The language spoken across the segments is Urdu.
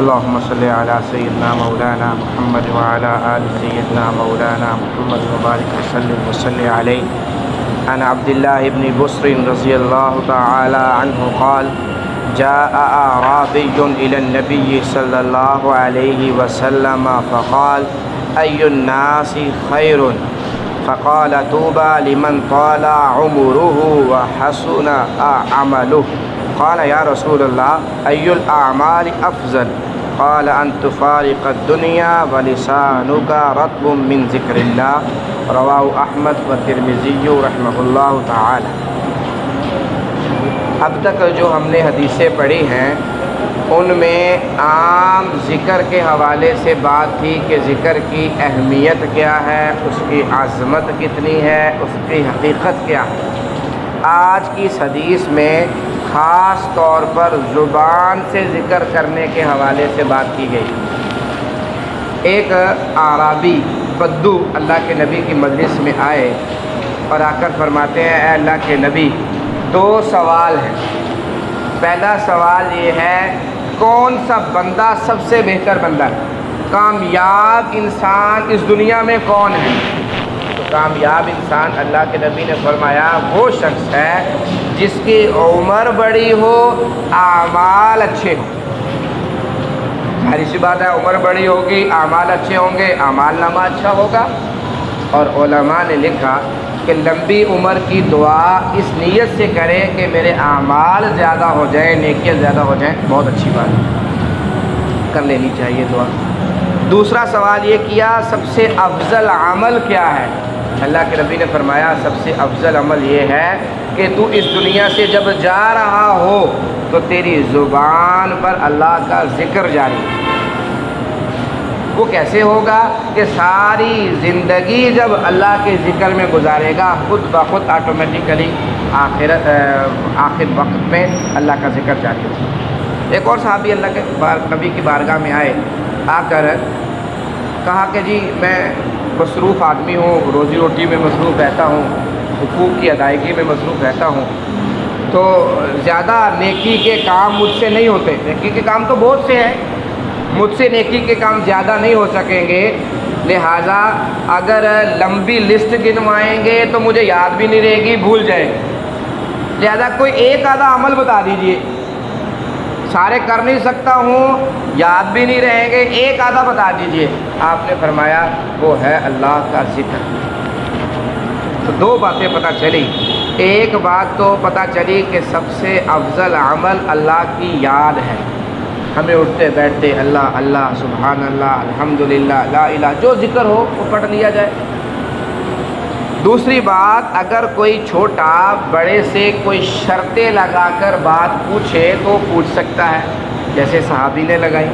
اللهم صل على سيدنا مولانا محمد وعلى آل سيدنا مولانا محمد وبارك وسلم عليه. عن عبد الله بن بصر رضي الله تعالى عنه قال جاء أعرابي إلى النبي صلى الله عليه وسلم فقال أي الناس خير؟ فقال طوبى لمن طال عمره وحسن عمله. قال يا رسول الله أي الأعمال أفضل؟ قال أن تفارق الدنيا ولسانك رطب من ذكر الله. رواه احمد والترمذی رحمہ اللہ تعالی. اب تک جو ہم نے حدیثیں پڑھی ہیں ان میں عام ذکر کے حوالے سے بات تھی کہ ذکر کی اہمیت کیا ہے، اس کی عظمت کتنی ہے، اس کی حقیقت کیا ہے. آج کی اس حدیث میں خاص طور پر زبان سے ذکر کرنے کے حوالے سے بات کی گئی. ایک اعرابی بدو اللہ کے نبی کی مجلس میں آئے اور آ کر فرماتے ہیں اے اللہ کے نبی، دو سوال ہیں. پہلا سوال یہ ہے کون سا بندہ سب سے بہتر بندہ ہے؟ کامیاب انسان اس دنیا میں کون ہے؟ تو کامیاب انسان اللہ کے نبی نے فرمایا وہ شخص ہے جس کی عمر بڑی ہو، اعمال اچھے ہوں. ظاہر سی بات ہے، عمر بڑی ہوگی، اعمال اچھے ہوں گے، اعمال نامہ اچھا ہوگا. اور علماء نے لکھا کہ لمبی عمر کی دعا اس نیت سے کرے کہ میرے اعمال زیادہ ہو جائیں، نیکیاں زیادہ ہو جائیں، بہت اچھی بات ہے، کر لینی چاہیے دعا. دوسرا سوال یہ کیا سب سے افضل عمل کیا ہے؟ اللہ کے نبی نے فرمایا سب سے افضل عمل یہ ہے کہ تو اس دنیا سے جب جا رہا ہو تو تیری زبان پر اللہ کا ذکر جاری. وہ کیسے ہوگا کہ ساری زندگی جب اللہ کے ذکر میں گزارے گا خود بخود آٹومیٹیکلی آخر وقت میں اللہ کا ذکر جاری ہوگا. ایک اور صحابی اللہ کے نبی کی بارگاہ میں آئے، آ کر کہا کہ جی میں مصروف آدمی ہوں، روزی روٹی میں مصروف رہتا ہوں، حقوق کی ادائیگی میں مصروف رہتا ہوں، تو زیادہ نیکی کے کام مجھ سے نہیں ہوتے. نیکی کے کام تو بہت سے ہیں، مجھ سے نیکی کے کام زیادہ نہیں ہو سکیں گے، لہٰذا اگر لمبی لسٹ گنوائیں گے تو مجھے یاد بھی نہیں رہے گی، بھول جائیں گے. لہٰذا کوئی ایک آدھا عمل بتا دیجئے، سارے کر نہیں سکتا ہوں، یاد بھی نہیں رہیں گے، ایک آدھا بتا دیجئے. آپ نے فرمایا وہ ہے اللہ کا ذکر. تو دو باتیں پتہ چلی. ایک بات تو پتہ چلی کہ سب سے افضل عمل اللہ کی یاد ہے. ہمیں اٹھتے بیٹھتے اللہ اللہ سبحان اللہ الحمدللہ لا الہ جو ذکر ہو وہ پڑھ لیا جائے. دوسری بات اگر کوئی چھوٹا بڑے سے کوئی شرطیں لگا کر بات پوچھے تو پوچھ سکتا ہے جیسے صحابی نے لگائی.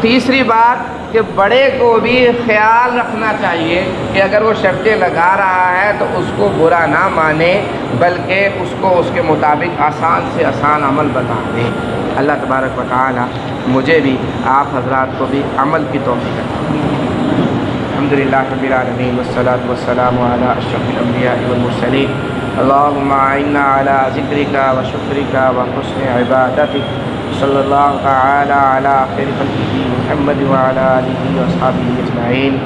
تیسری بات کہ بڑے کو بھی خیال رکھنا چاہیے کہ اگر وہ شرطیں لگا رہا ہے تو اس کو برا نہ مانے بلکہ اس کو اس کے مطابق آسان سے آسان عمل بتا دے. اللہ تبارک و تعالی مجھے بھی آپ حضرات کو بھی عمل کی توفیق عطا فرمائے. الحمدللہ رب العالمین والصلاة والسلام علی اشرف الانبیاء والمرسلین. اللہم اعنا علی ذکرک وشکرک وحسن عبادتک. صلی اللہ تعالی علی خیر خلقہ محمد وعلی آلہ واصحابہ اجمعین.